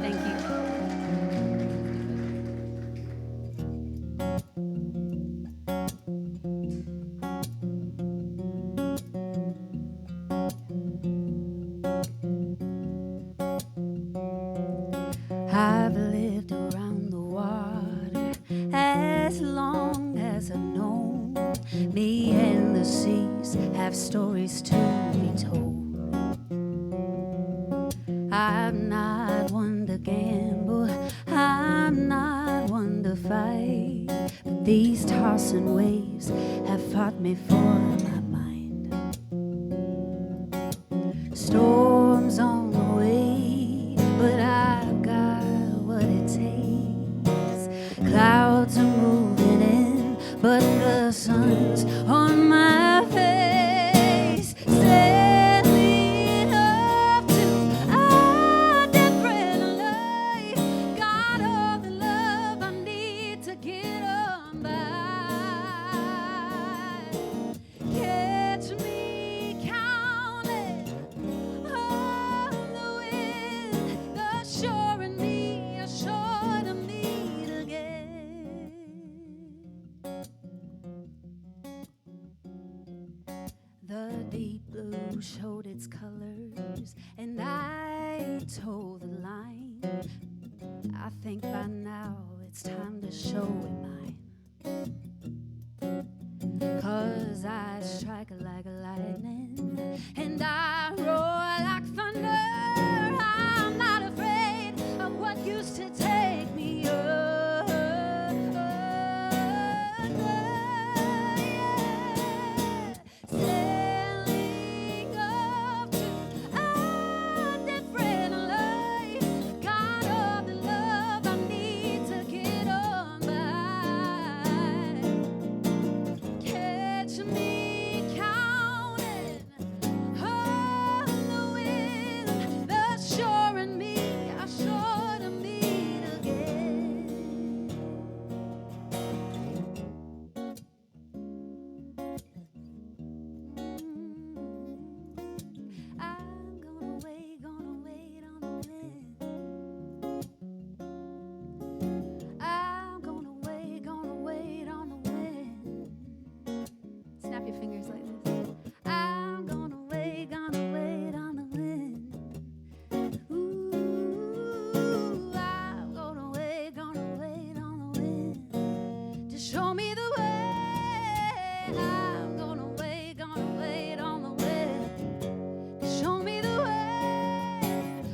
Thank you. I've lived around the water as long as I've known. Me and the seas have stories to be told. I'm not one to gamble, I'm not one to fight, but these tossing waves have fought me for my mind. Storms on the way, but I've got what it takes. Clouds are moving in, but the sun's on my face. Sailing up to a different life. Got all the love I need to get on by. Catch me counting on the wind, the shore and me are sure to meet again. The deep blue showed its colors, and I told the line. I think by now it's time to show it mine. 'Cause I strike like lightning, and I roar like thunder. I'm not afraid of what used to take me under. Yeah. Sailing up to a different life. Got all the love I need to get on by. Catch me counting on the wind, the shore and me are sure to meet again. I'm gonna wait on the wind. I'm gonna wait on the wind. Snap your fingers like this. I'm gonna wait on the wind. Ooh, I'm gonna wait on the wind to show me the way. I'm gonna wait on the wind to show me the way.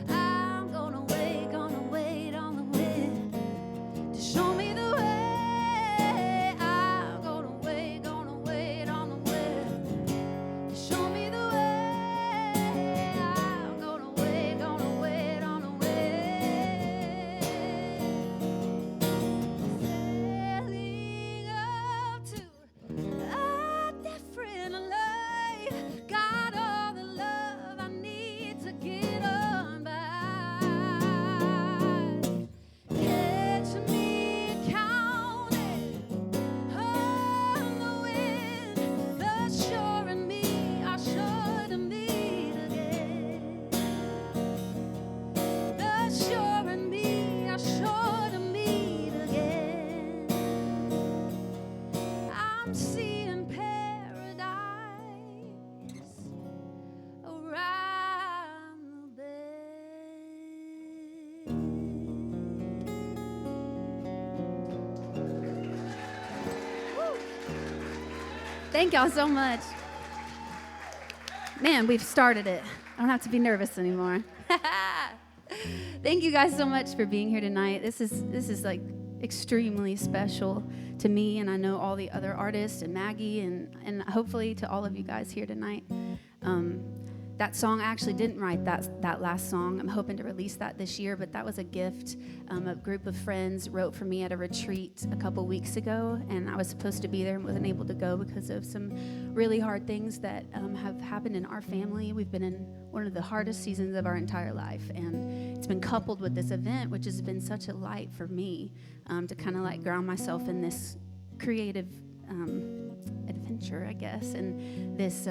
I'm gonna wait on the wind to show me the way. I'm gonna wait on the wind to show me the way. I'm gonna wait on the wind. Sailing up to a different life. Got all the love I need to get on by. Catch me counting on the wind, the shore and me are sure to meet again. The shore and me are sure to meet again. I'm seeing paradise around the bend. Woo. Thank y'all so much. Man, we've started it. I don't have to be nervous anymore. Thank you guys so much for being here tonight. This is like extremely special to me, and I know all the other artists and Maggie and hopefully to all of you guys here tonight. That song, I actually didn't write that last song. I'm hoping to release that this year, but that was a gift a group of friends wrote for me at a retreat a couple weeks ago, and I was supposed to be there and wasn't able to go because of some really hard things that have happened in our family. We've been in one of the hardest seasons of our entire life, and it's been coupled with this event, which has been such a light for me to kind of like ground myself in this creative adventure, I guess, and this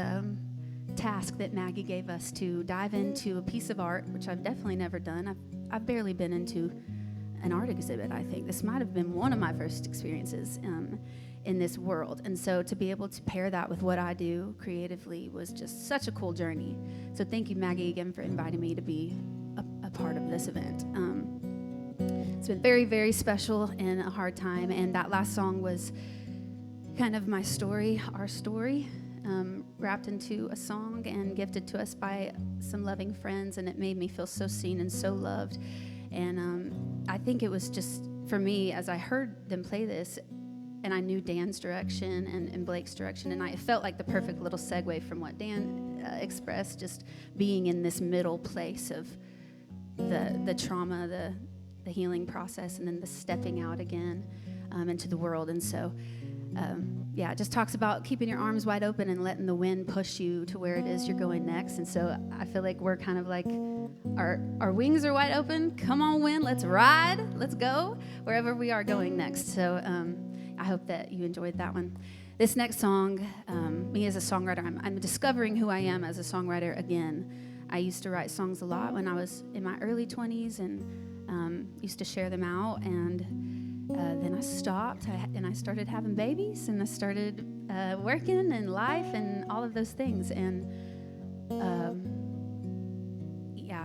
task that Maggie gave us to dive into a piece of art, which I've definitely never done. I've barely been into an art exhibit, I think. This might have been one of my first experiences in this world. And so to be able to pair that with what I do creatively was just such a cool journey. So thank you, Maggie, again, for inviting me to be a part of this event. It's been very, very special and a hard time. And that last song was kind of my story, our story, wrapped into a song and gifted to us by some loving friends. And it made me feel so seen and so loved. And I think it was just, for me, as I heard them play this, and I knew Dan's direction and Blake's direction, and it felt like the perfect little segue from what Dan expressed, just being in this middle place of the trauma, the healing process, and then the stepping out again into the world. And so, it just talks about keeping your arms wide open and letting the wind push you to where it is you're going next. And so I feel like we're kind of like, our wings are wide open. Come on, wind, let's ride. Let's go wherever we are going next. So I hope that you enjoyed that one. This next song, me as a songwriter, I'm discovering who I am as a songwriter again. I used to write songs a lot when I was in my early 20s and used to share them out. And then I stopped and I started having babies and I started working and life and all of those things. And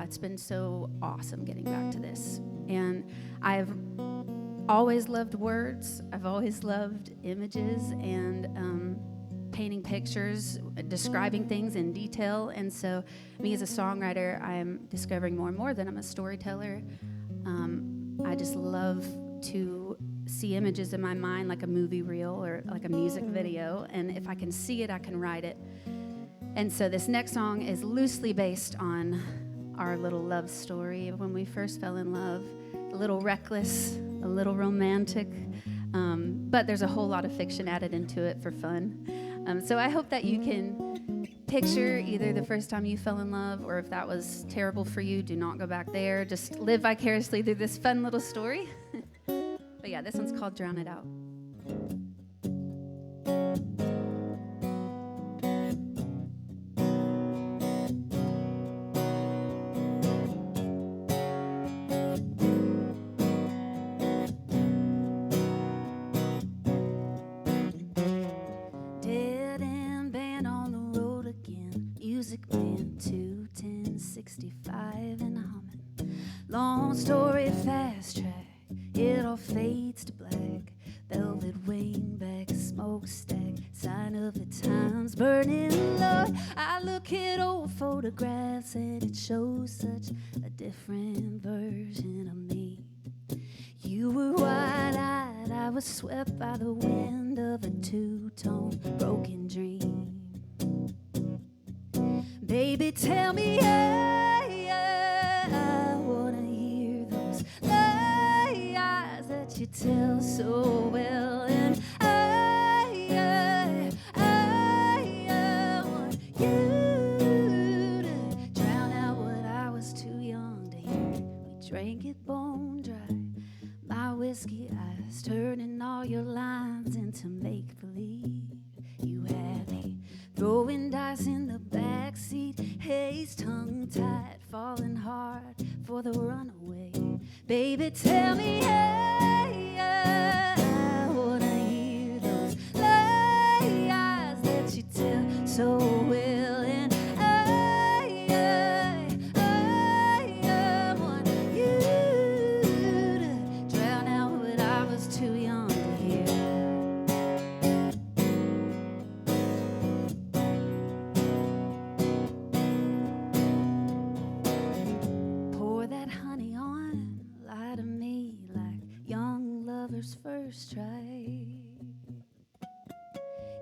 it's been so awesome getting back to this. And I've always loved words. I've always loved images and painting pictures, describing things in detail. And so me as a songwriter, I'm discovering more and more that I'm a storyteller. I just love to see images in my mind like a movie reel or like a music video. And if I can see it, I can write it. And so this next song is loosely based on our little love story of when we first fell in love. A little reckless, a little romantic, but there's a whole lot of fiction added into it for fun. So I hope that you can picture either the first time you fell in love, or if that was terrible for you, do not go back there. Just live vicariously through this fun little story. But yeah, this one's called Drown It Out. Long story, fast track, it all fades to black. Velvet wingback, smokestack, sign of the times burning low. I look at old photographs and it shows such a different version of me. You were wide-eyed, I was swept by the wind of a two-tone broken dream. Baby, tell me, you tell so well, and I want you to drown out what I was too young to hear. We drank it bone dry, my whiskey eyes turning all your lines into make-believe. You had me throwing dice in the backseat, haze tongue-tied, falling hard for the runaway. Baby, tell me, I wanna hear those lies that you tell so well, and I want you to drown out what I was too young to hear. Pour that honey on, lie to me like young lovers first try.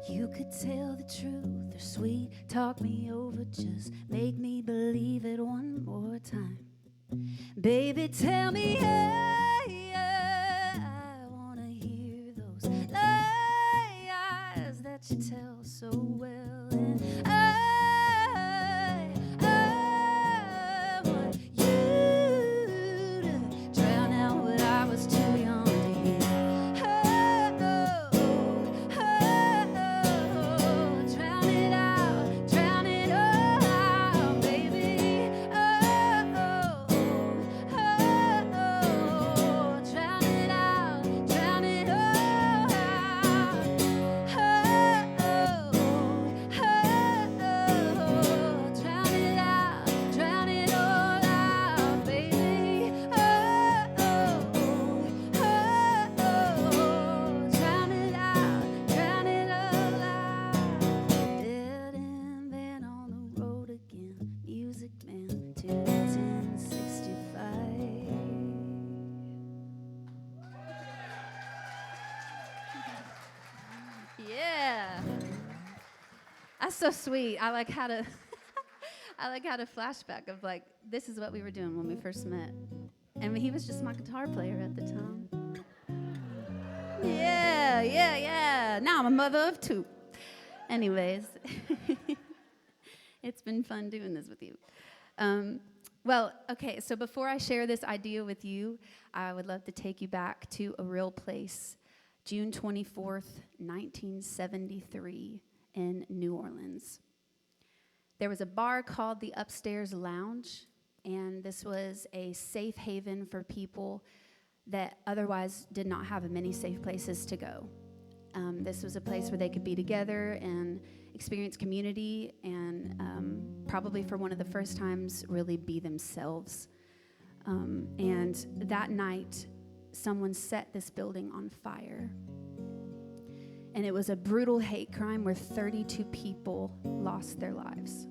You could tell the truth or sweet talk me over, just make me believe it one more time. Baby, tell me, I wanna hear those lies that you tell so well, and I want you to drown out what I was too young to hear. Drown it out, drown it out. That's so sweet. I like how to I like had a flashback of like, this is what we were doing when we first met. And he was just my guitar player at the time. Yeah. Now I'm a mother of two. Anyways, it's been fun doing this with you. Well, okay, so before I share this idea with you, I would love to take you back to a real place, June 24th, 1973 in New Orleans. There was a bar called the Upstairs Lounge, and this was a safe haven for people that otherwise did not have many safe places to go. This was a place where they could be together and experience community and probably for one of the first times really be themselves. And that night, someone set this building on fire. And it was a brutal hate crime where 32 people lost their lives.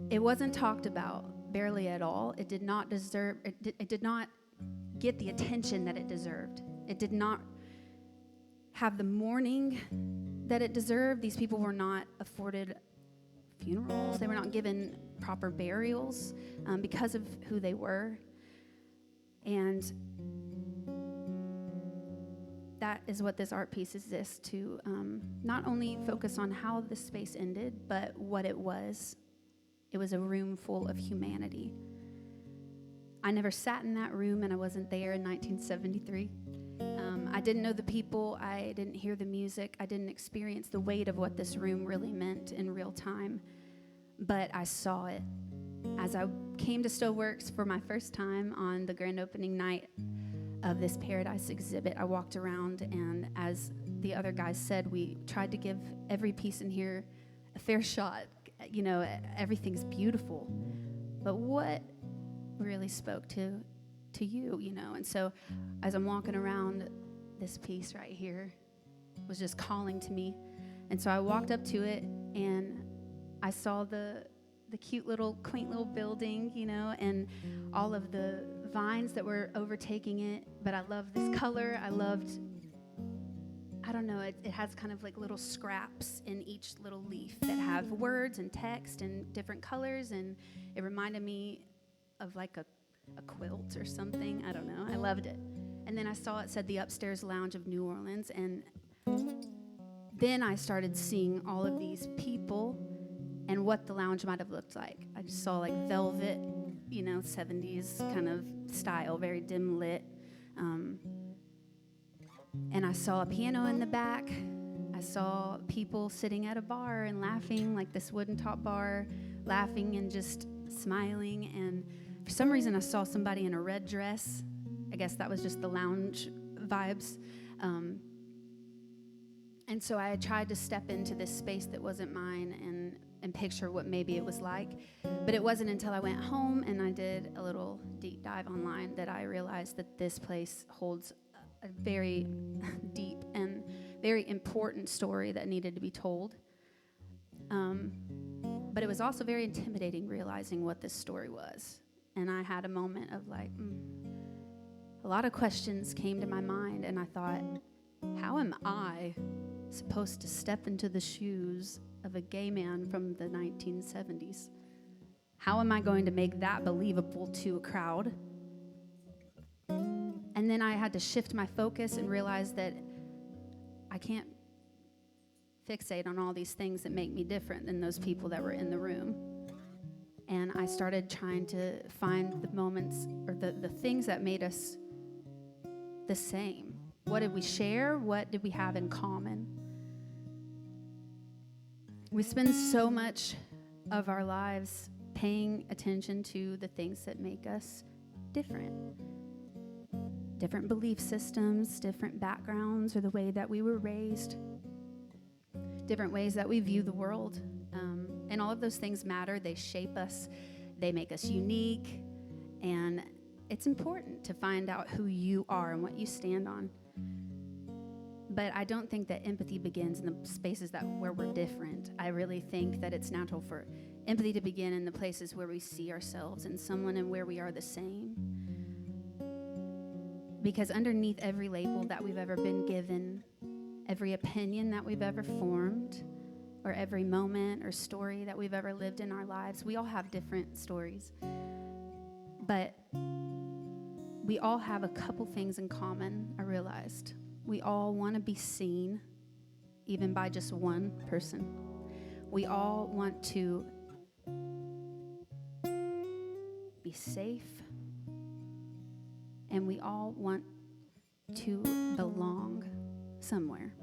It wasn't talked about barely at all. It did not get the attention that it deserved. It did not have the mourning that it deserved. These people were not afforded funerals. They were not given proper burials because of who they were. And that is what this art piece exists to not only focus on how this space ended, but what it was. It was a room full of humanity. I never sat in that room, and I wasn't there in 1973. I didn't know the people. I didn't hear the music. I didn't experience the weight of what this room really meant in real time. But I saw it. As I came to Stoweworks for my first time on the grand opening night of this Paradise exhibit, I walked around, and as the other guys said, we tried to give every piece in here a fair shot. You know, everything's beautiful. But what really spoke to you, you know? And so as I'm walking around, this piece right here was just calling to me. And so I walked up to it, and I saw the cute little, quaint little building, you know, and all of the vines that were overtaking it. But I loved this color. I don't know, it has kind of like little scraps in each little leaf that have words and text and different colors. And it reminded me of like a quilt or something. I don't know. I loved it. And then I saw it said the Upstairs Lounge of New Orleans. And then I started seeing all of these people and what the lounge might have looked like. I just saw like velvet, you know, 70s kind of style, very dim lit. And I saw a piano in the back. I saw people sitting at a bar and laughing, like this wooden top bar, laughing and just smiling. And for some reason, I saw somebody in a red dress. I guess that was just the lounge vibes. And so I tried to step into this space that wasn't mine and picture what maybe it was like. But it wasn't until I went home and I did a little deep dive online that I realized that this place holds a very deep and very important story that needed to be told. But it was also very intimidating realizing what this story was. And I had a moment of like, a lot of questions came to my mind, and I thought, how am I supposed to step into the shoes of a gay man from the 1970s? How am I going to make that believable to a crowd? And then I had to shift my focus and realize that I can't fixate on all these things that make me different than those people that were in the room. And I started trying to find the moments or the things that made us the same. What did we share? What did we have in common? We spend so much of our lives paying attention to the things that make us different. Different belief systems, different backgrounds, or the way that we were raised, different ways that we view the world. And all of those things matter. They shape us. They make us unique. And it's important to find out who you are and what you stand on. But I don't think that empathy begins in the spaces where we're different. I really think that it's natural for empathy to begin in the places where we see ourselves in someone and where we are the same. Because underneath every label that we've ever been given every opinion that we've ever formed, or every moment or story that we've ever lived in our lives. We all have different stories, but we all have a couple things in common, I realized. We all want to be seen, even by just one person. We all want to be safe, and we all want to belong somewhere.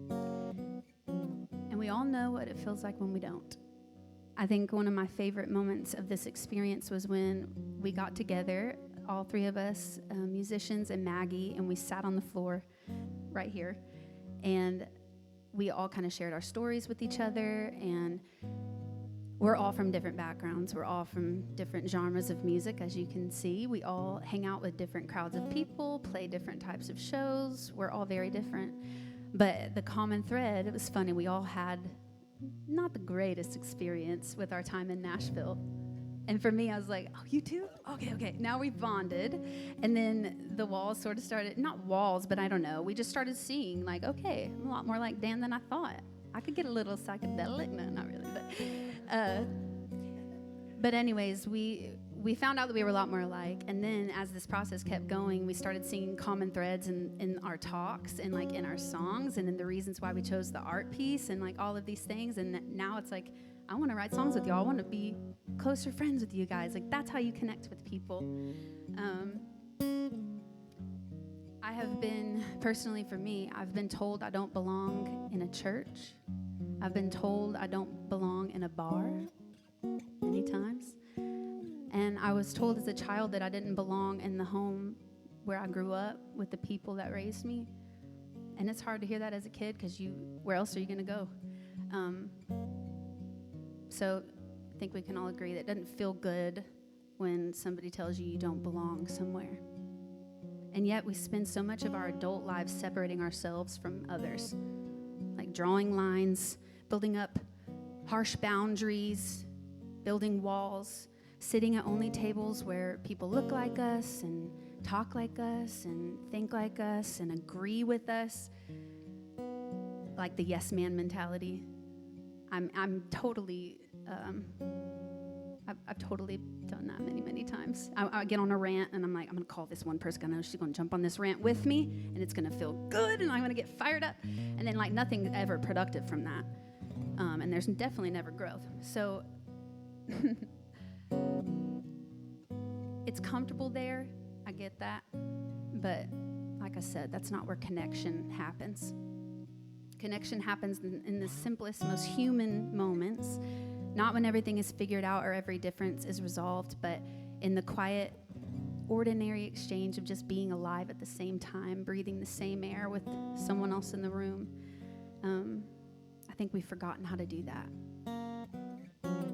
And we all know what it feels like when we don't. I think one of my favorite moments of this experience was when we got together, all three of us, musicians and Maggie, and we sat on the floor right here. And we all kind of shared our stories with each other. And we're all from different backgrounds. We're all from different genres of music, as you can see. We all hang out with different crowds of people, play different types of shows. We're all very different. But the common thread, it was funny, we all had not the greatest experience with our time in Nashville. And for me, I was like, oh, you too? Okay. Now we've bonded. And then the walls sort of started, not walls, but I don't know. We just started seeing like, okay, I'm a lot more like Dan than I thought. I could get a little psychedelic. No, not really. But anyways, we found out that we were a lot more alike. And then as this process kept going, we started seeing common threads in our talks and like in our songs and in the reasons why we chose the art piece and like all of these things. And now it's like, I want to write songs with y'all. I want to be closer friends with you guys. Like, that's how you connect with people. I have been, personally for me, I've been told I don't belong in a church. I've been told I don't belong in a bar many times. And I was told as a child that I didn't belong in the home where I grew up with the people that raised me. And it's hard to hear that as a kid because where else are you going to go? So I think we can all agree that it doesn't feel good when somebody tells you you don't belong somewhere. And yet we spend so much of our adult lives separating ourselves from others, like drawing lines, building up harsh boundaries, building walls, sitting at only tables where people look like us and talk like us and think like us and agree with us, like the yes man mentality. I'm totally, I've totally done that many times. I get on a rant and I'm like, I'm gonna call this one person. I know she's gonna jump on this rant with me and it's gonna feel good and I'm gonna get fired up. And then like nothing ever productive from that. And there's definitely never growth. So it's comfortable there. I get that. But like I said, that's not where connection happens. Connection happens in the simplest, most human moments, not when everything is figured out or every difference is resolved, but in the quiet, ordinary exchange of just being alive at the same time, breathing the same air with someone else in the room. I think we've forgotten how to do that.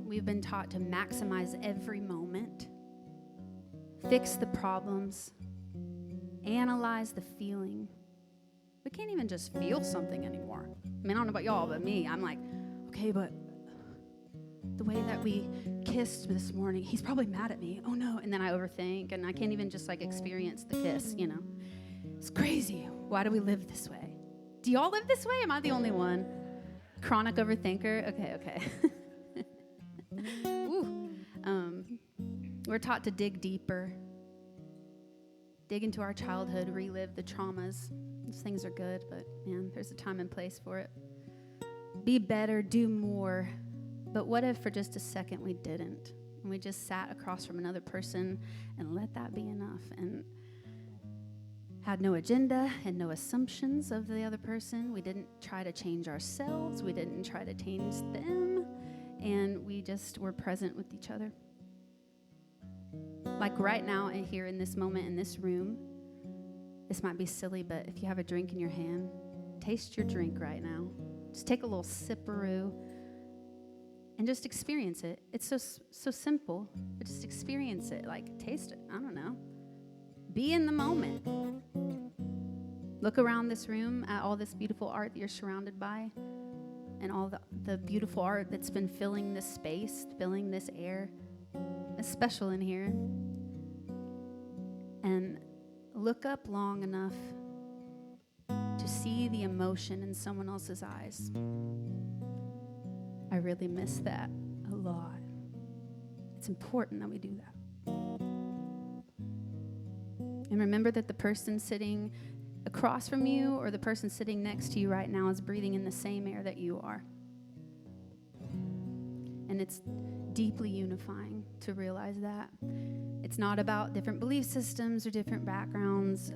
We've been taught to maximize every moment, fix the problems, analyze the feeling. We can't even just feel something anymore. I mean, I don't know about y'all, but me, I'm like, okay, but the way that we kissed this morning, he's probably mad at me. Oh no. And then I overthink and I can't even just like experience the kiss, you know. It's crazy. Why do we live this way? Do y'all live this way? Am I the only one? Chronic overthinker? Okay. Ooh. We're taught to dig deeper, dig into our childhood, relive the traumas. Those things are good, but man, there's a time and place for it. Be better, do more. But what if for just a second we didn't? And we just sat across from another person and let that be enough and had no agenda and no assumptions of the other person. We didn't try to change ourselves. We didn't try to change them. And we just were present with each other. Like right now and here in this moment in this room, this might be silly, but if you have a drink in your hand, taste your drink right now. Just take a little sipperoo and just experience it. It's so simple, but just experience it. Like, taste it. I don't know. Be in the moment. Look around this room at all this beautiful art that you're surrounded by and all the beautiful art that's been filling this space, filling this air. It's special in here. And look up long enough see the emotion in someone else's eyes. I really miss that a lot. It's important that we do that. And remember that the person sitting across from you or the person sitting next to you right now is breathing in the same air that you are. And it's deeply unifying to realize that. It's not about different belief systems or different backgrounds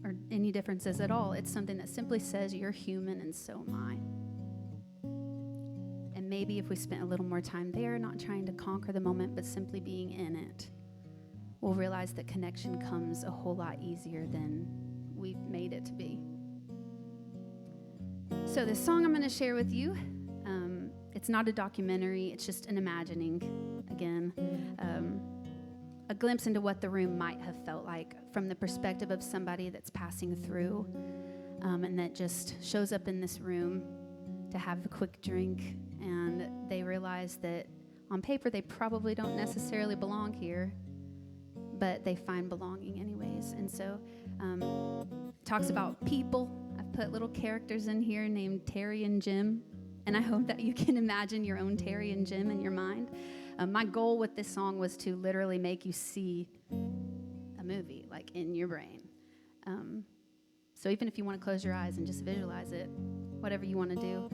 or any differences at all. It's something that simply says you're human and so am I. And maybe if we spent a little more time there, not trying to conquer the moment, but simply being in it, we'll realize that connection comes a whole lot easier than we've made it to be. So this song I'm going to share with you, it's not a documentary, it's just an imagining, again, a glimpse into what the room might have felt like from the perspective of somebody that's passing through and that just shows up in this room to have a quick drink, and they realize that on paper they probably don't necessarily belong here, but they find belonging anyways. And so it talks about people. I've put little characters in here named Terry and Jim, and I hope that you can imagine your own Terry and Jim in your mind. My goal with this song was to literally make you see a movie, like in your brain. So even if you want to close your eyes and just visualize it, whatever you want to do,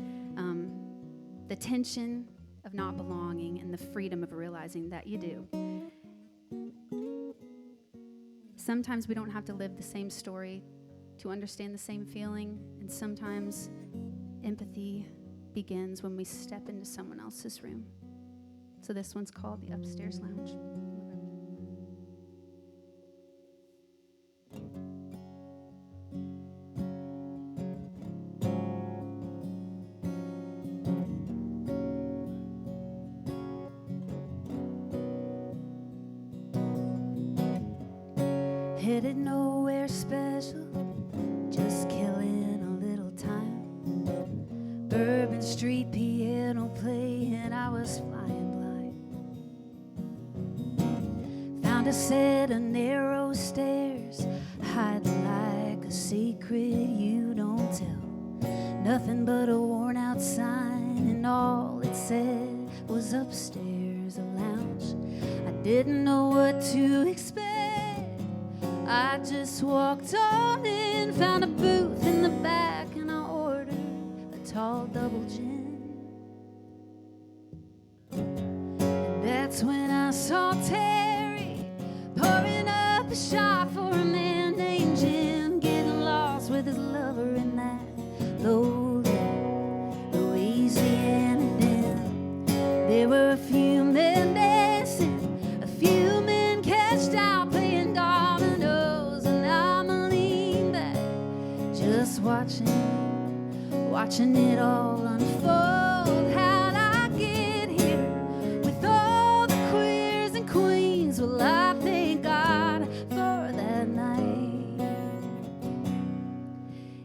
the tension of not belonging and the freedom of realizing that you do. Sometimes we don't have to live the same story to understand the same feeling, and sometimes empathy begins when we step into someone else's room. So this one's called The Upstairs Lounge. Headed nowhere special, just killing a little time. Bourbon Street piano playing, I was flying blind. Found a set of narrow stairs, hiding like a secret you don't tell. Nothing but a worn out sign, and all it said was upstairs, a lounge. I didn't know what to expect. I just walked on in, found a booth in the back, and I ordered a tall double gin. And that's when I saw Terry pouring up a shot for a man named Jim, getting lost with his lover in that lowly Louisiana den. There were a few men dancing, a few men cashed out playing dominoes, and I'm leaning back just watching it all unfold. How'd I get here with all the queers and queens? Well, I thank God for that night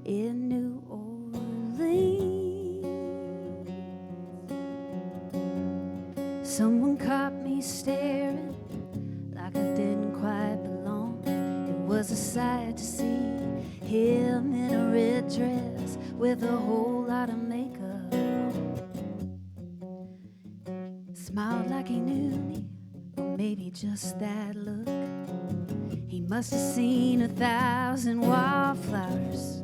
in New Orleans. Someone caught me staring like I didn't quite belong. It was a sight to see him in a red dress with a whole lot of makeup on. Smiled like he knew me, or maybe just that look. He must have seen 1,000 wildflowers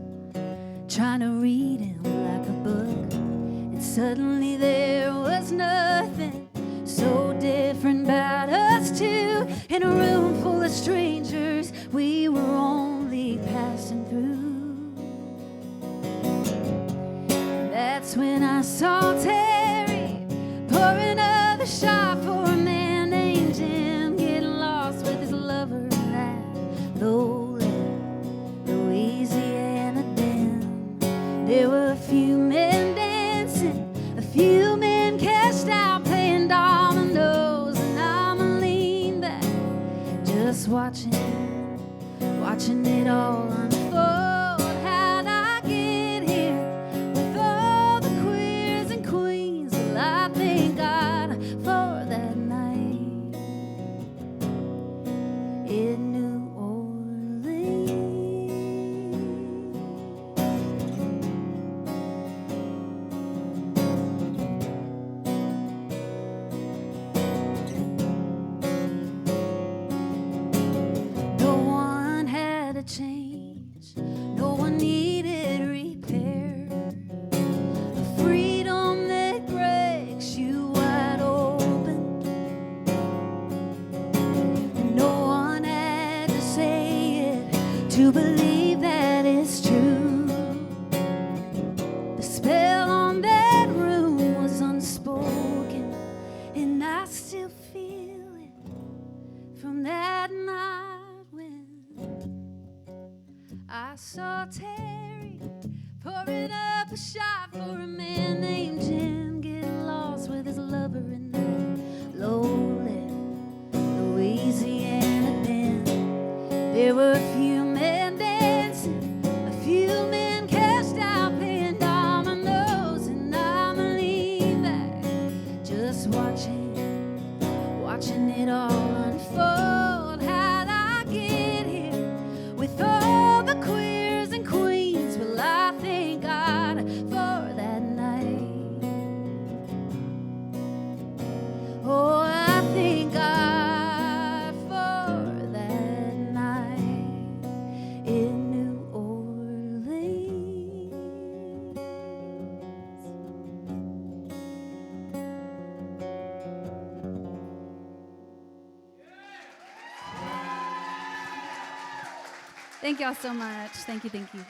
trying to read him like a book. And suddenly there was nothing so different about us two. In a room full of strangers, we were only passing through. That's when I saw Terry pour another shot for a man named Jim, getting lost with his lover in that lowly Louisiana den. There were a few men dancing, a few men cashed out playing dominoes, and I'm leaning back just watching it all unfold. How'd I get here with all the queers and queens? Well, I thank God for that night in New Orleans. to believe that it's true. The spell on that room was unspoken, and I still feel it from that night when I saw Terry pouring up a shot for a man named Jim, getting lost with his lover in that lowly Louisiana den. There were a few men dancing, a few men cashed out playing dominoes, and I believe that just watching it all unfold. How'd I get here with all the queers and queens? Well, I thank God for that night. Oh, I thank God for that night in New Orleans. Thank y'all so much. Thank you, thank you.